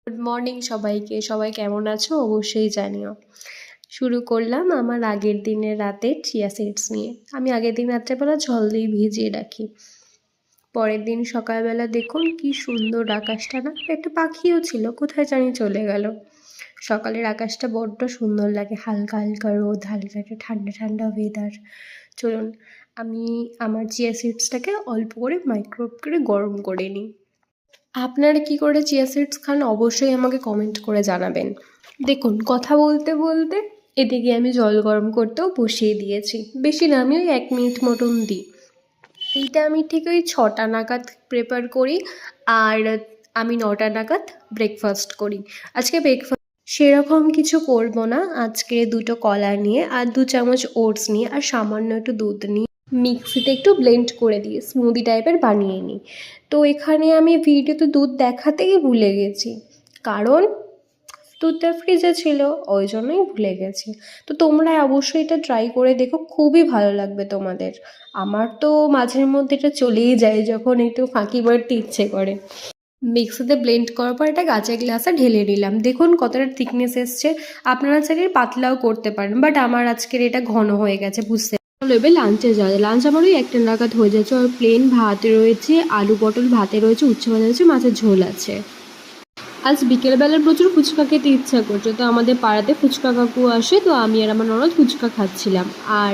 Good morning সবাইকে। সবাই কেমন আছো অবশ্যই জানিও। শুরু করলাম আমার আগের দিনের রাতের চিয়া সিডস নিয়ে। আমি আগের দিন রাত্রেবেলা জল দিয়ে ভিজিয়ে রাখি। পরের দিন সকালবেলা দেখুন কি সুন্দর আকাশটা, না একটা পাখিও ছিল, কোথায় জানি চলে গেল। সকালের আকাশটা বড্ড সুন্দর লাগে, হালকা হালকা রোদ, হালকা একটা ঠান্ডা ঠান্ডা ওয়েদার। চলুন আমি আমার চিয়া সিডসটাকে অল্প করে মাইক্রোওয়েভ করে গরম করে নিই। আপনারা কি করে চিয়া সিডস খান অবশ্যই আমাকে কমেন্ট করে জানাবেন। দেখুন কথা বলতে বলতে এদিকে আমি জল গরম করতেও বসিয়ে দিয়েছি। বেশি না, আমি ওই 1 মিনিট মতন দিই। এইটা আমি ঠিক ওই 6টা নাগাদ প্রেপার করি, আর আমি 9টা নাগাদ ব্রেকফাস্ট করি। আজকে ব্রেকফাস্ট সেরকম কিছু করব না। আজকে 2টো কলা নিয়ে আর 2 চামচ ওটস নিয়ে আর সামান্য একটু দুধ নিয়ে মিক্সিতে একটু ব্লেন্ড করে দিয়ে স্মুদি টাইপের বানিয়ে নিই। তো এখানে আমি ভিডিওতে দুধ দেখাতেই ভুলে গেছি, কারণ দুধটা ফ্রিজে ছিল, ওই জন্যই ভুলে গেছি। তো তোমরা অবশ্যই এটা ট্রাই করে দেখো, খুবই ভালো লাগবে তোমাদের। আমার তো মাঝের মধ্যে এটা চলেই যায় যখন একটু ফাঁকি মারতে ইচ্ছে করে। মিক্সিতে ব্লেন্ড করার পর এটা কাঁচের গ্লাসে ঢেলে নিলাম। দেখুন কতটা থিকনেস এসছে। আপনারা চাইলে পাতলাও করতে পারেন, বাট আমার আজকের এটা ঘন হয়ে গেছে বুঝতে। চলো এবার লাঞ্চে যাওয়া যায়। লাঞ্চ আমার ওই 1টা নাগাদ হয়ে যাচ্ছে। আর প্লেন ভাত রয়েছে, আলু পটল ভাতে রয়েছে, উচ্ছে ভাজা আছে, মাছের ঝোল আছে। আজ বিকেলবেলা প্রচুর ফুচকা খেতে ইচ্ছা করছে, তো আমাদের পাড়াতে ফুচকা কাকু আসে, তো আমি আর আমার ননদ ফুচকা খাচ্ছিলাম। আর